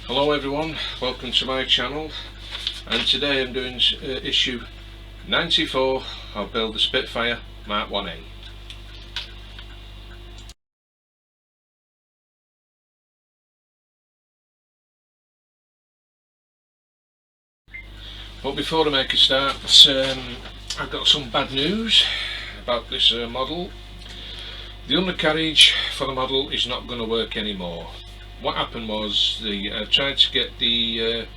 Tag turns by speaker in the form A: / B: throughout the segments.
A: Hello everyone, welcome to my channel, and today I'm doing issue 94 of build the Spitfire Mark 1A. But before I make a start, I've got some bad news about this model. The undercarriage for the model is not going to work anymore. What happened was I tried to get the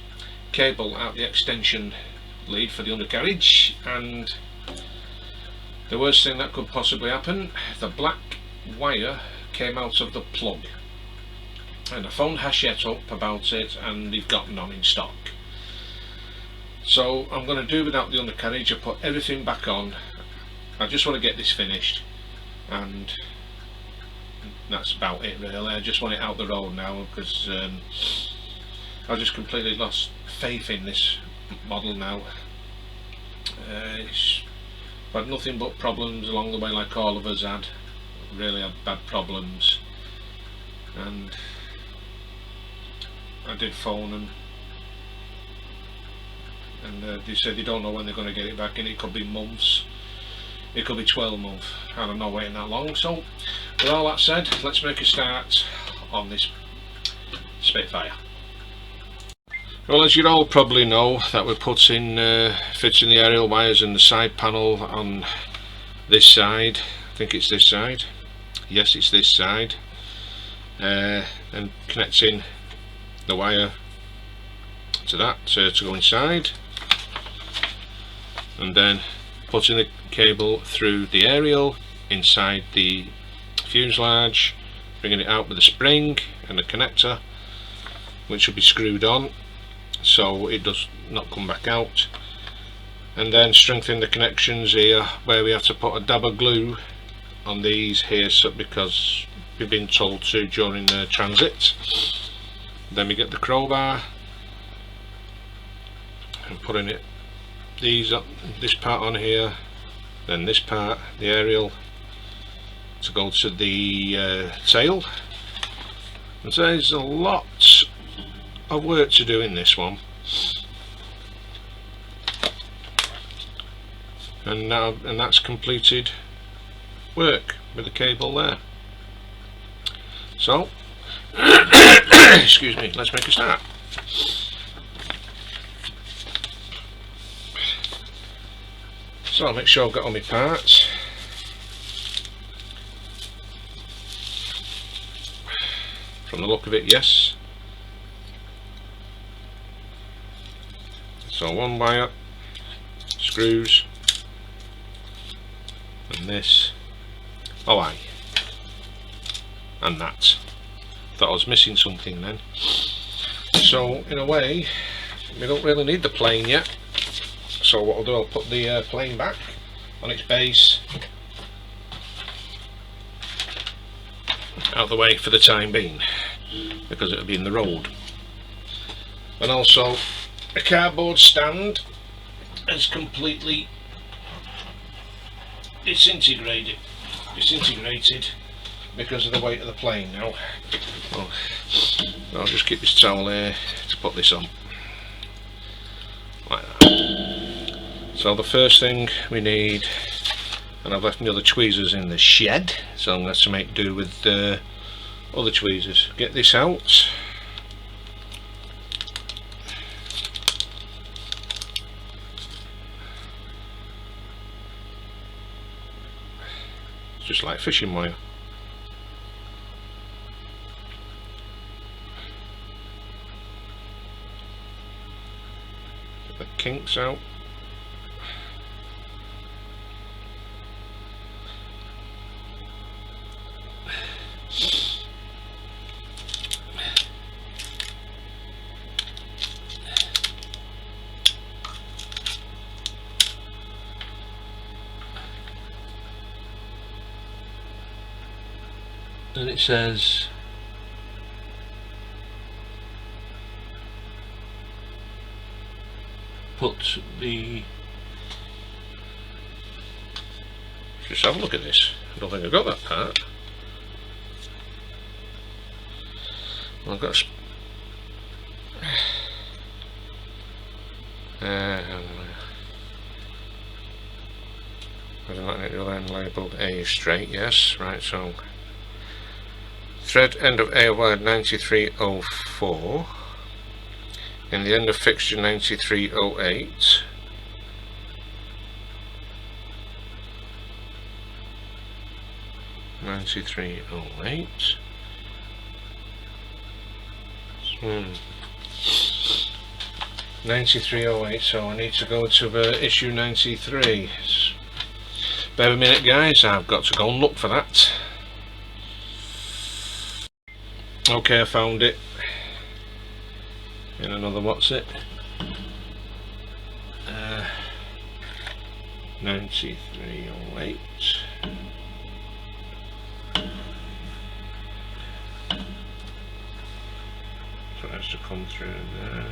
A: cable out the extension lead for the undercarriage, and the worst thing that could possibly happen, the black wire came out of the plug, and I phoned Hachette up about it and they've got none in stock. So I'm going to do without the undercarriage. I put everything back on. I just want to get this finished, and that's about it really. I just want it out the road now because I've just completely lost faith in this model now. It's had nothing but problems along the way, like all of us had. Really had bad problems, and I did phone them, and they said they don't know when they're going to get it back, and it could be months. It could be 12 months, and I'm not waiting that long. So with all that said, let's make a start on this Spitfire. Well, as you all probably know, that we're putting fitting the aerial wires in the side panel on this side. I think it's this side. Yes, it's this side, and connecting the wire to that to go inside, and then putting the cable through the aerial inside the fuselage, bringing it out with a spring and a connector, which will be screwed on so it does not come back out, and then strengthen the connections here where we have to put a dab of glue on these here, so because we've been told to during the transit. Then we get the crowbar and putting it this part on here, then this part, the aerial, to go to the tail. And so there's a lot of work to do in this one, and that's completed work with the cable there. So excuse me, let's make a start. So I'll make sure I've got all my parts. From the look of it, yes. So one wire, screws, and this. Oh aye, and that. Thought I was missing something then. So in a way, we don't really need the plane yet. So what I'll do, I'll put the plane back on its base, out of the way for the time being, because it'll be in the road. And also a cardboard stand is completely disintegrated because of the weight of the plane now. Well, I'll just keep this towel here to put this on like that. So the first thing we need, and I've left my other tweezers in the shed, so I'm going to have to make do with other tweezers. Get this out. It's just like fishing wire. Get the kinks out. And it says put the, just have a look at this. I don't think I've got that part. I've got line labelled A is straight, yes, right, so thread end of A wire 9304 and the end of fixture 9308. (9308). 9308, so I need to go to issue 93. Bear with me a minute, guys, I've got to go and look for that. Okay, I found it in another, what's it? 9308. So it has to come through there.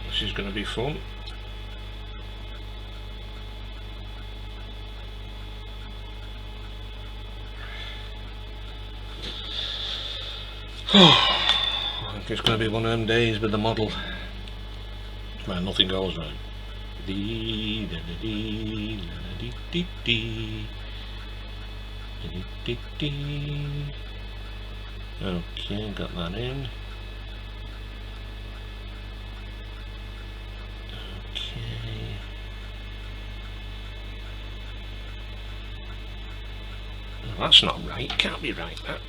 A: This is going to be fun. I think it's going to be one of them days with the model where nothing goes right. Okay, got that in. Okay. Well, that's not right. Can't be right, that.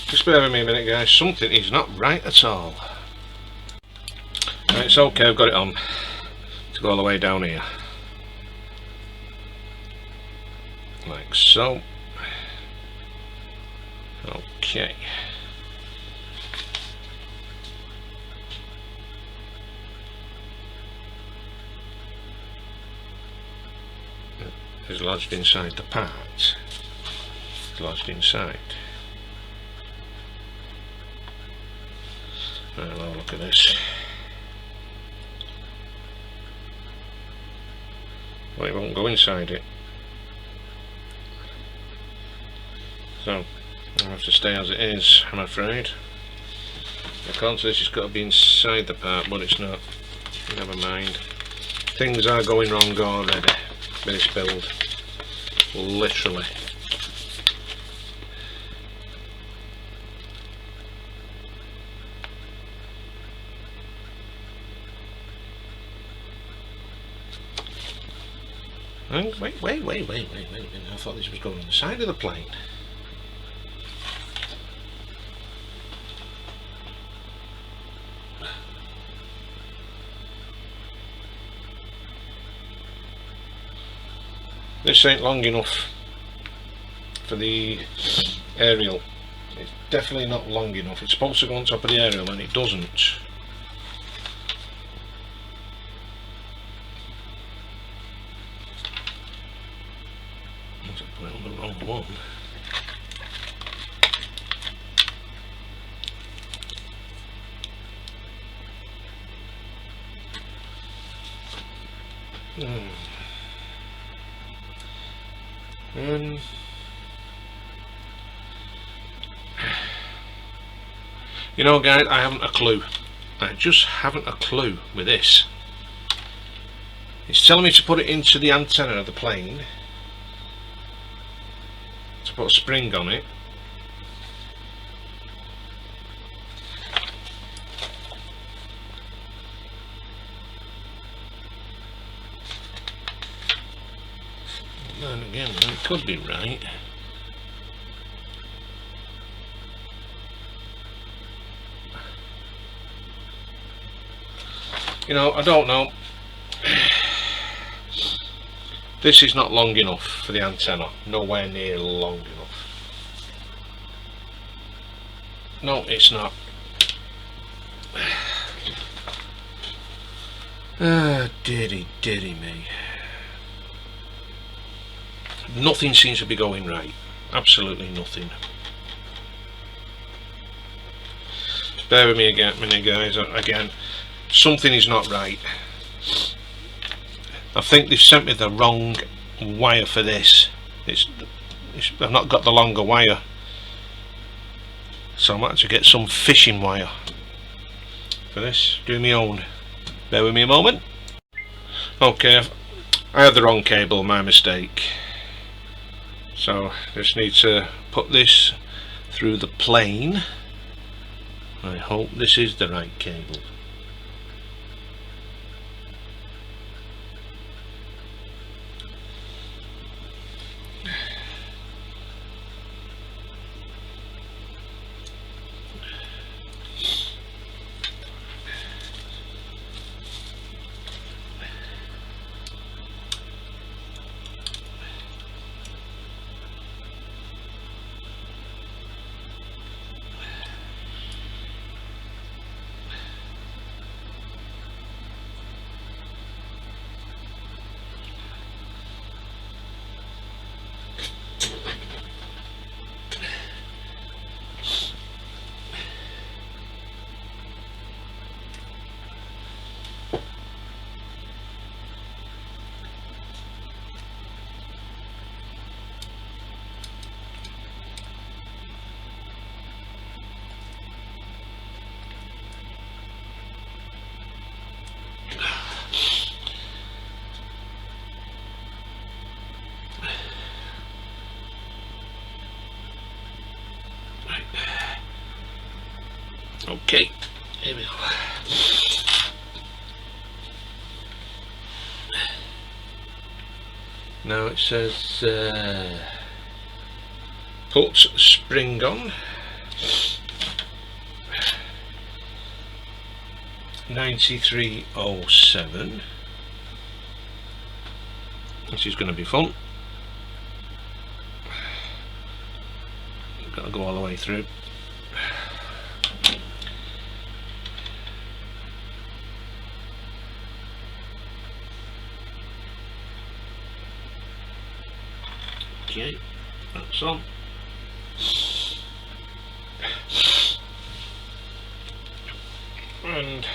A: Just bear with me a minute, guys, something is not right at all. Right, it's okay, I've got it on to go all the way down here. Like so. Okay. It's lodged inside the part. It's lodged inside. Right, well, look at this. Well, it won't go inside it. So, I'll have to stay as it is, I'm afraid. According to this, it's got to be inside the part, but it's not. Never mind. Things are going wrong already with this build. Literally. Wait, I thought this was going on the side of the plane. This ain't long enough for the aerial. It's definitely not long enough. It's supposed to go on top of the aerial and it doesn't. Put it on the wrong one. You know, guys, I haven't a clue. I just haven't a clue with this. It's telling me to put it into the antenna of the plane, to put a spring on it. And again, it could be right. You know, I don't know. This is not long enough for the antenna. Nowhere near long enough. No, it's not. Deary me. nothing seems to be going right. Absolutely nothing. Bear with me again, guys. Again, something is not right. I think they've sent me the wrong wire for this. I've not got the longer wire, so I might have to get some fishing wire for this. Do my own. Bear with me a moment. Okay, I had the wrong cable, my mistake. So just need to put this through the plane. I hope this is the right cable. Okay, here we go. Now it says put spring on 9307. This is going to be fun. Got to go all the way through. Okay, that's on. And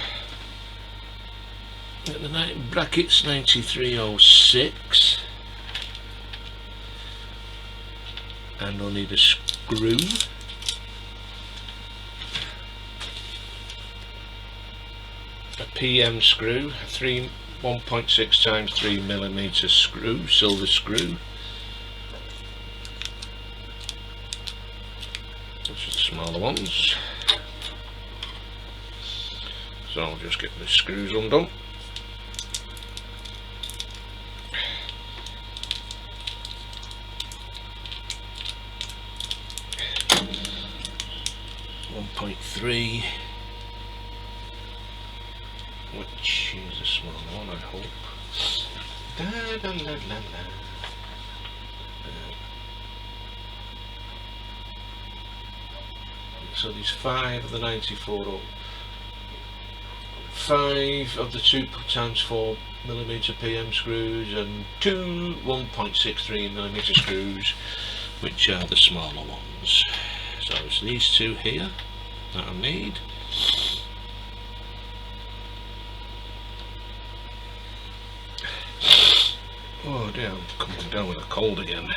A: at the night brackets 9306, and we'll need a screw. A PM screw, a 1.6 times 3mm screw, silver screw. Smaller ones, so I'll just get the screws undone. .3, which is a small one, I hope. Da, da, da, da, da. So there's 5 of the 94 up, 5 of the 2 times 4mm PM screws, and 2 1.63mm screws, which are the smaller ones. So it's these 2 here that I need. Oh dear, I'm coming down with a cold again.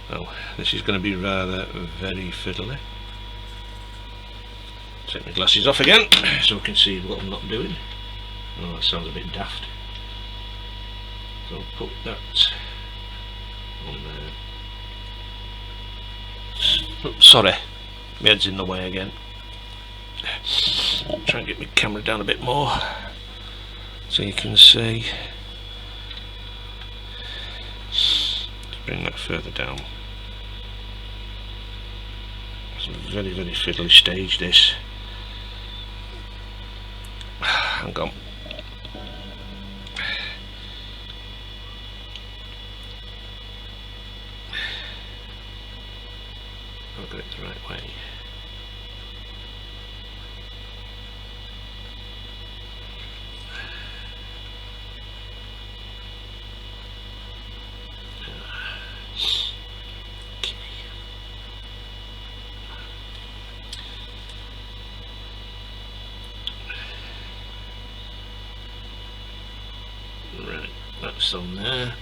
A: Oh, this is going to be rather very fiddly. Take my glasses off again so we can see what I'm not doing. Oh, that sounds a bit daft. So I'll put that on there. Oops, sorry, my head's in the way again. Try and get my camera down a bit more so you can see. Bring that further down. It's a very, very fiddly stage, this. Hang on. I'll get it the right way. that's on there.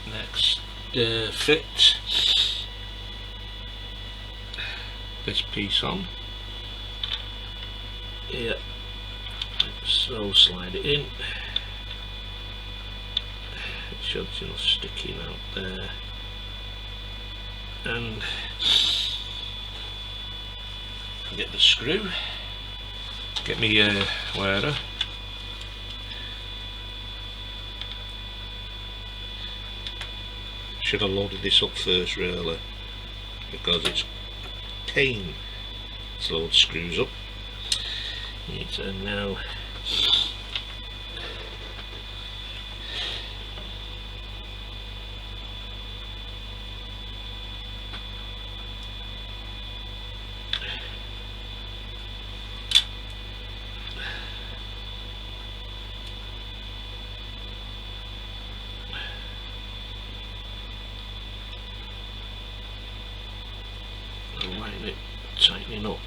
A: Next fit this piece on here, so slide it in. It should just sticking out there, and get the screw, get me wearer. Should have loaded this up first really, because it's pain to load screws up. And now line it, tightening up.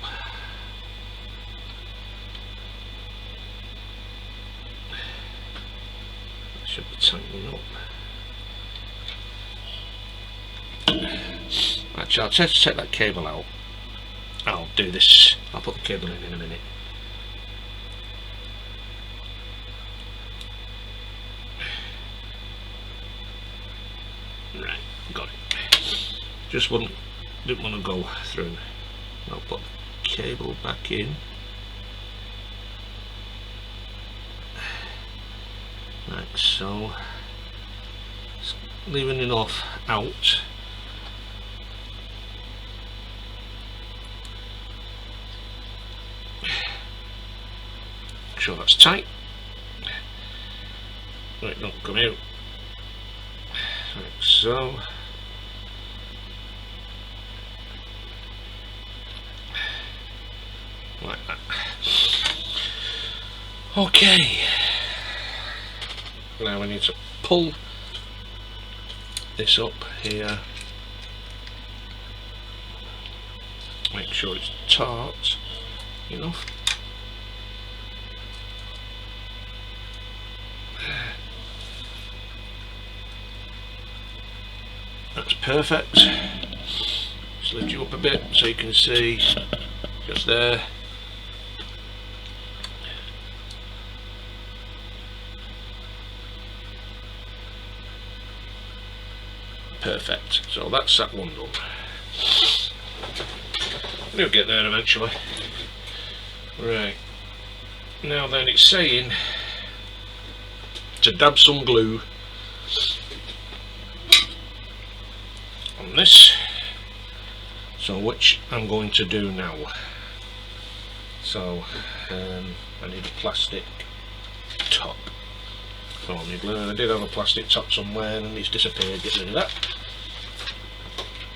A: Should be tightening up. Actually, I'll just take that cable out. I'll do this. I'll put the cable in a minute. Right, got it. Just didn't want to go through. I'll put the cable back in. Like so. Just leaving enough out. Make sure that's tight. Right, don't come out. Like so. Like that. Okay. Now we need to pull this up here. Make sure it's taut enough. That's perfect. Just lift you up a bit so you can see just there. Perfect. So that's that one done. We'll get there eventually. Right. Now then, it's saying to dab some glue on this. So which I'm going to do now. So I need a plastic top for my glue. I did have a plastic top somewhere and it's disappeared. Get rid of that.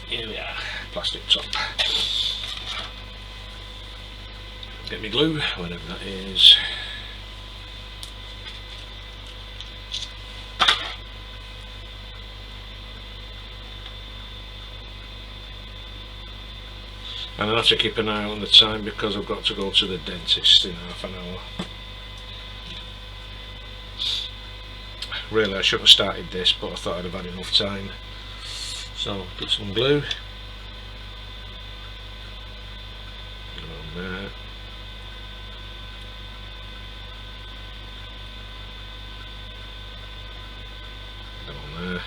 A: Here we are, plastic top. Get me glue, whatever that is. And I have to keep an eye on the time because I've got to go to the dentist in half an hour. Really, I should have started this, but I thought I'd have had enough time. So, put some glue. Go on there. Go on there.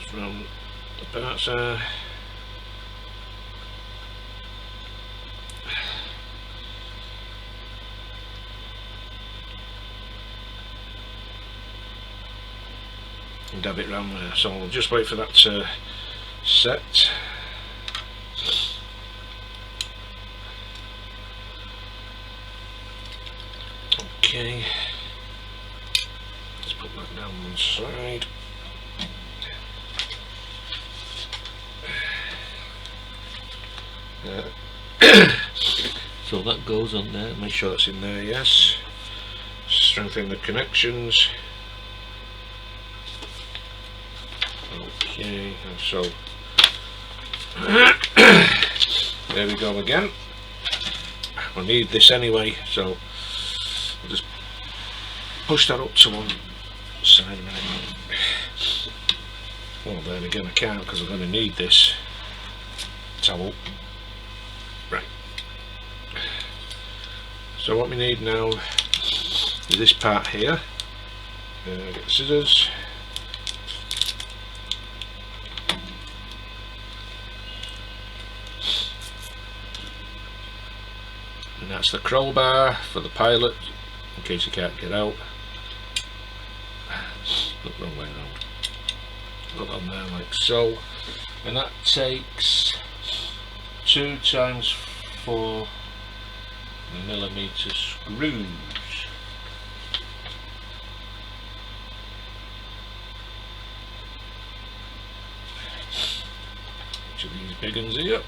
A: From the parts there. And dab it round there, so we'll just wait for that to set. Okay, let's put that down one side. So that goes on there, make sure that's in there, yes. Strengthen the connections. Okay, so There we go again. I need this anyway, so I'll just push that up to one side a minute. Well, then again I can't because I'm going to need this towel. Right. So what we need now is this part here. Get the scissors. And that's the crowbar for the pilot, in case you can't get out. Look, wrong way around. Look on there like so. And that takes 2 times 4 millimeter screws. Each of these big ones here.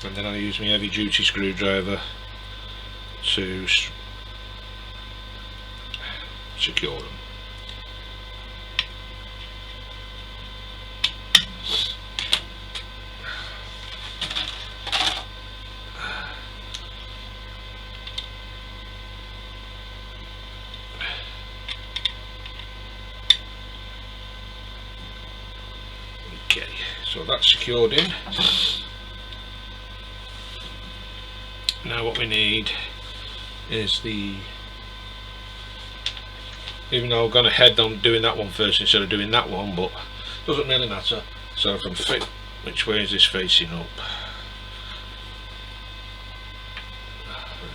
A: And then I use my heavy duty screwdriver to secure them. Okay, so that's secured in. Now what we need is the, even though I'm going to head on doing that one first instead of doing that one, but it doesn't really matter. So I can fit, which way is this facing up?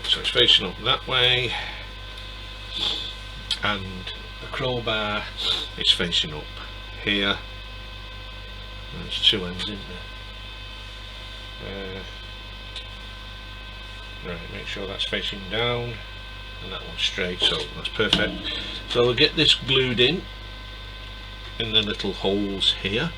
A: So it's facing up that way, and the crowbar is facing up here. There's 2 ends, isn't there? Right, make sure that's facing down and that one's straight, so that's perfect. So we'll get this glued in the little holes here.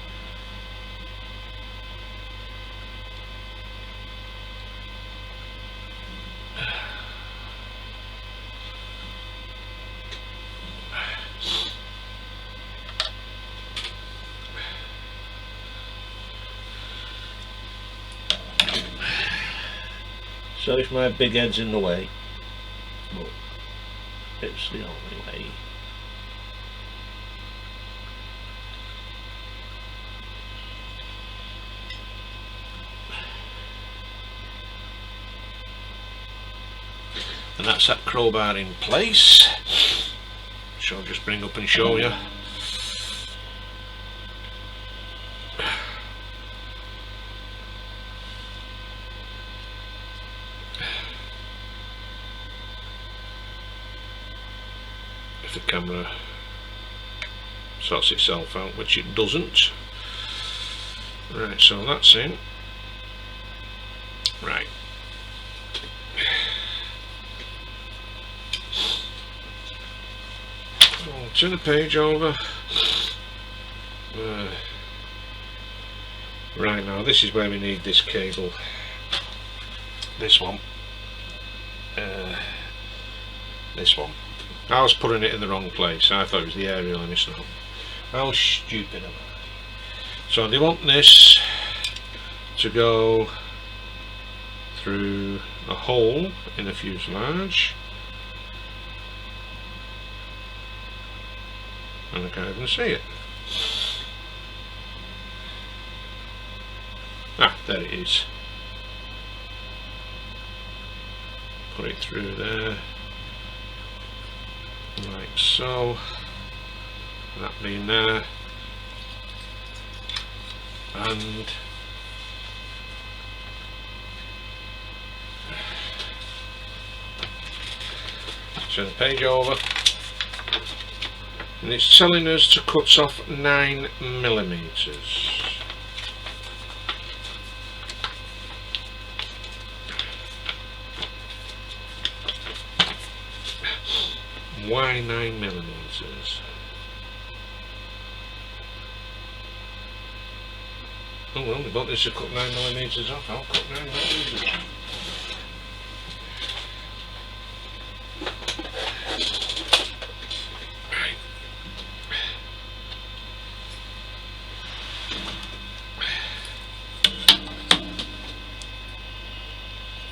A: So if my big head's in the way, but it's the only way. And that's that crowbar in place. So I'll just bring up and show you. The camera sorts itself out, which it doesn't. Right, so that's in. Right. I'll turn the page over. Right, now this is where we need this cable. This one. This one. I was putting it in the wrong place. I thought it was the aerial and it's not. How stupid am I? So they want this to go through a hole in the fuselage, and I can't even see it. Ah, there it is. Put it through there. Like so, that being there, and turn the page over, and it's telling us to cut off 9 millimeters. Why 9 millimeters? Oh well, we want this to cut 9mm off. I'll cut 9mm. Right.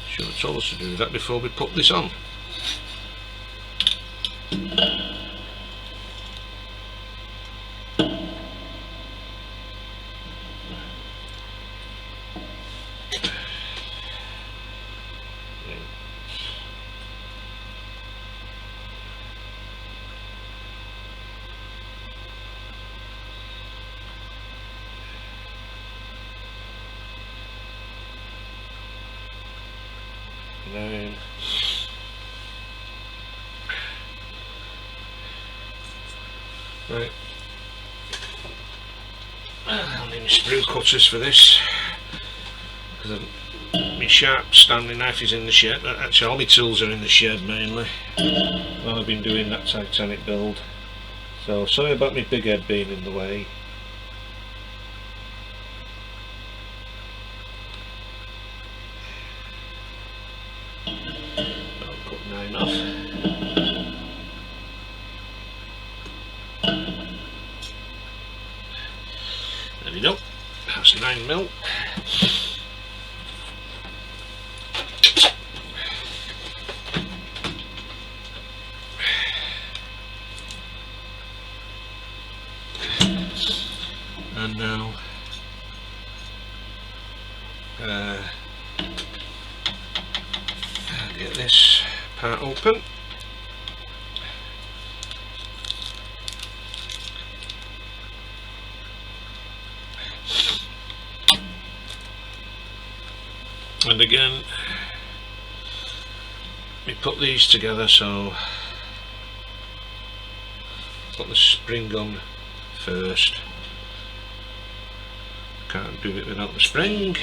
A: Should have told us to do that before we put this on. Nine. Right. I'll need my sprue cutters for this because my sharp Stanley knife is in the shed. Actually, all my tools are in the shed mainly while I've been doing that Titanic build. So sorry about my big head being in the way. I'll cut 9 off. There we go. That's 9mm. And now get this part open. And again, we put these together, so put the spring on first. Can't do it without the spring.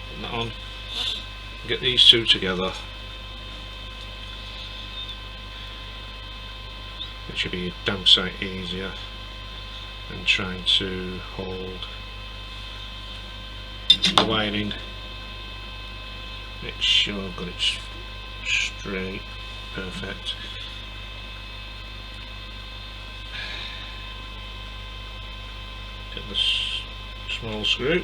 A: Put that on. Get these two together. It should be a damn sight easier than trying to hold the wiring. Make sure I've got it straight, perfect. Get the small screw.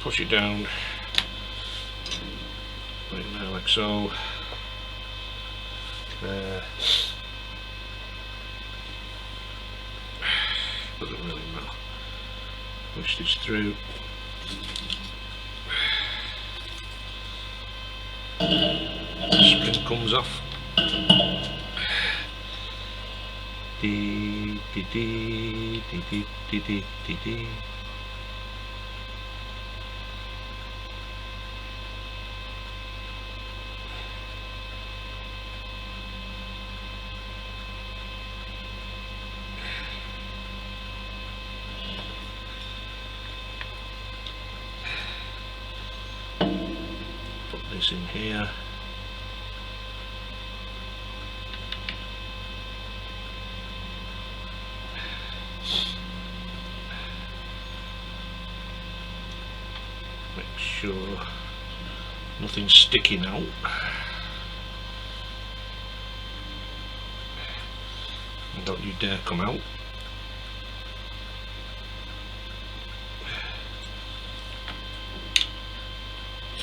A: Push it down right now, like so. There. Doesn't really matter. Push this through. The spring comes off. Dee dee dee dee dee dee dee dee dee. This in here. Make sure nothing's sticking out. And don't you dare come out.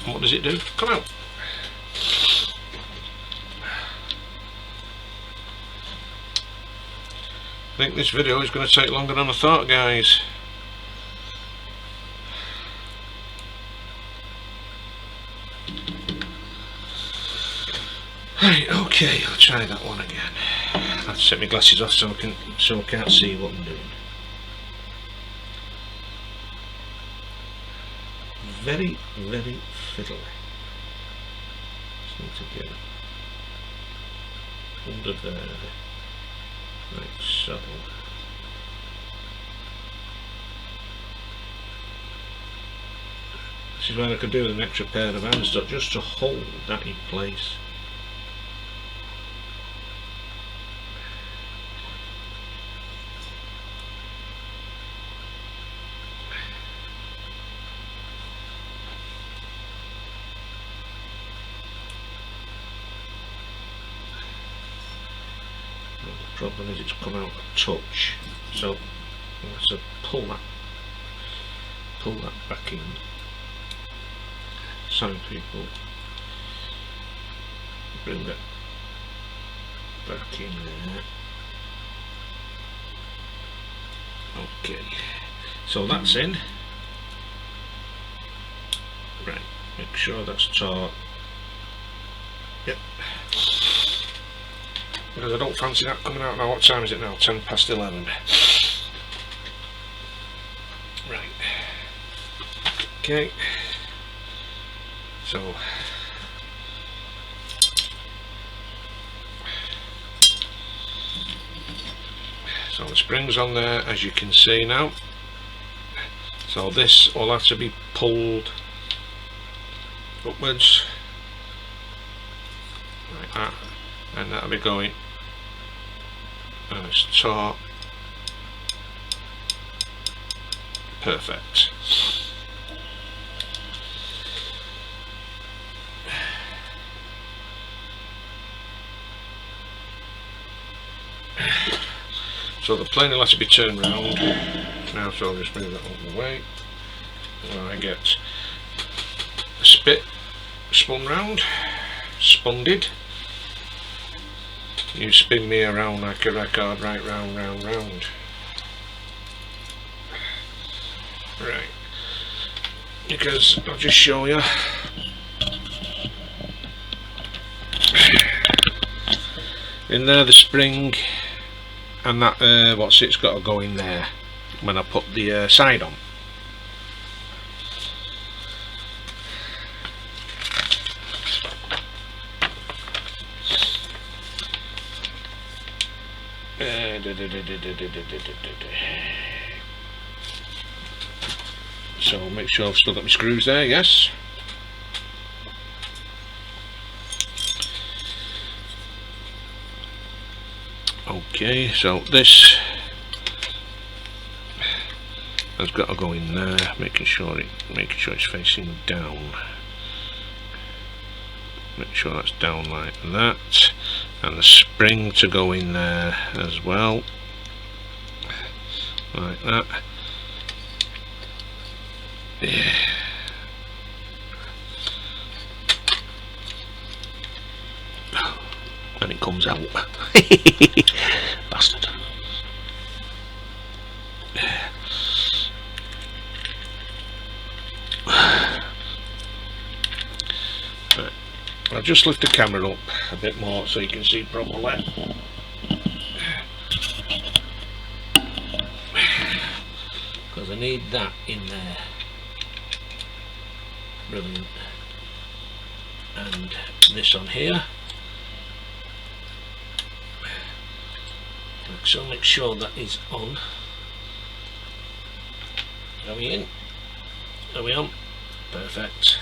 A: What does it do? Come out. I think this video is going to take longer than I thought, guys. Right, okay, I'll try that one again. I have to set my glasses off so I can't see what I'm doing. Very, very fiddly. Just need to get under there. Right, so this is where I could do with an extra pair of hands just to hold that in place. The problem is it's come out a touch, so I have to pull that back in. Sorry people, bring that back in there. Okay, so that's in. Right, make sure that's taut. Yep. Because I don't fancy that coming out now. What time is it now? 10 past 11. Right. Okay. So the spring's on there, as you can see now. So this will have to be pulled upwards like that, and that'll be going, and it's taut. Perfect. So the plane will have to be turned round now, so I'll just move that out of the way. And I get the spit spun round, spunded. You spin me around like a record, right round, round, round. Right, because I'll just show you. In there the spring, and that what's it's got to go in there when I put the side on. So make sure I've still got my screws there, yes. Okay, so this has got to go in there, making sure it's facing down. Make sure that's down like that, and the spring to go in there as well, like that. Yeah. And it comes out. Bastard. Right. I'll just lift the camera up a bit more so you can see properly. Because I need that in there. Brilliant. And this on here. So make sure that is on. Are we in? Are we on? Perfect.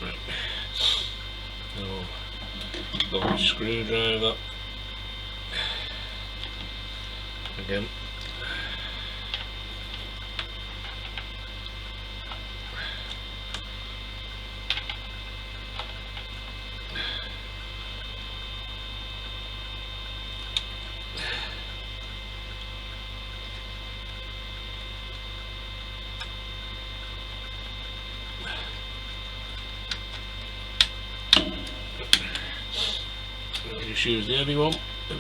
A: Right. So go with screwdriver again. Just use the heavy one,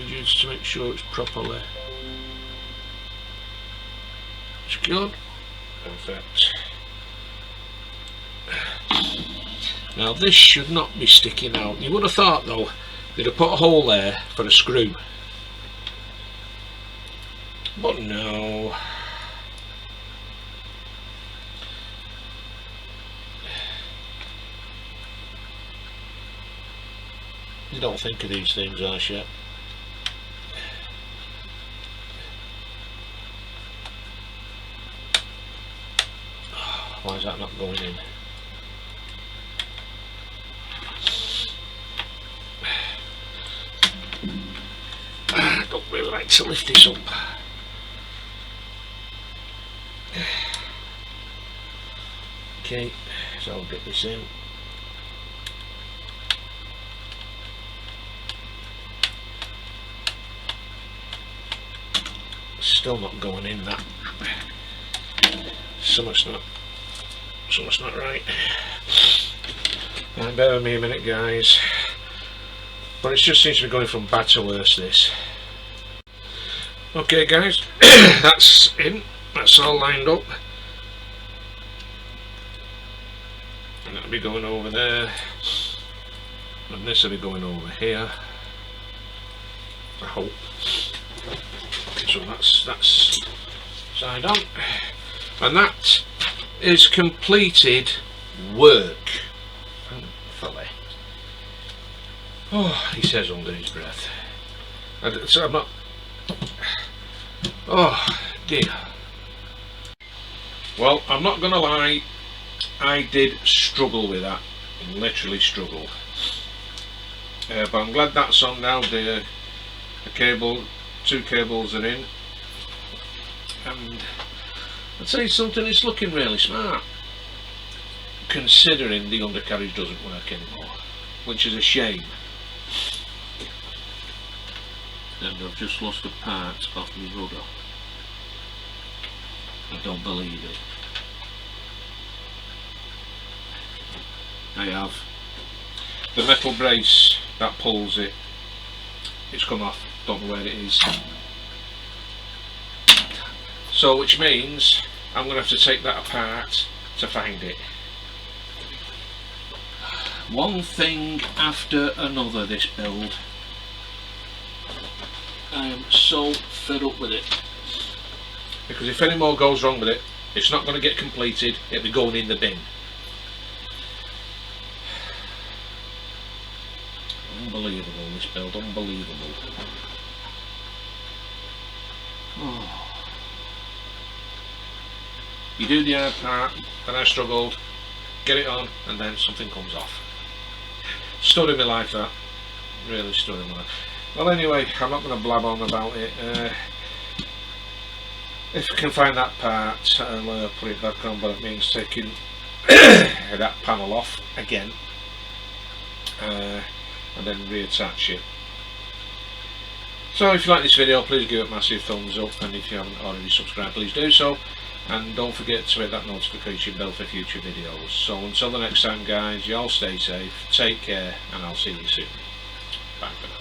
A: just to make sure it's properly secured. Perfect. Now this should not be sticking out. You would have thought though they'd have put a hole there for a screw, but no. You don't think of these things, are you? Why is that not going in? I don't really like to lift this up. Okay, so I'll get this in. Still not going in, that. Something's not right. Right, bear with me a minute, guys. But it just seems to be going from bad to worse, this. Okay, guys, that's in. That's all lined up. And that'll be going over there. And this will be going over here. I hope. So that's side on. And that is completed work. Thankfully. Oh, he says under his breath. So I'm not. Oh dear. Well, I'm not gonna lie, I did struggle with that. Literally struggled. But I'm glad that's on now. The cable, 2 cables are in. And I'd say something, it's looking really smart, considering the undercarriage doesn't work anymore, which is a shame. And I've just lost a part off my rudder. I don't believe it. I have. The metal brace that pulls it, it's come off, don't know where it is. So which means I'm going to have to take that apart to find it. One thing after another, this build. I am so fed up with it. Because if any more goes wrong with it, it's not going to get completed, it'll be going in the bin. Unbelievable, this build, unbelievable. Oh. You do the hard part, then I struggled, get it on, and then something comes off. Stood in my life, that. Really stood in my life. Well, anyway, I'm not going to blab on about it. If I can find that part, I'll put it back on, but it means taking that panel off again, and then reattach it. So if you like this video, please give it a massive thumbs up, and if you haven't already subscribed, please do so. And don't forget to hit that notification bell for future videos. So until the next time, guys, you all stay safe, take care, and I'll see you soon. Bye for now.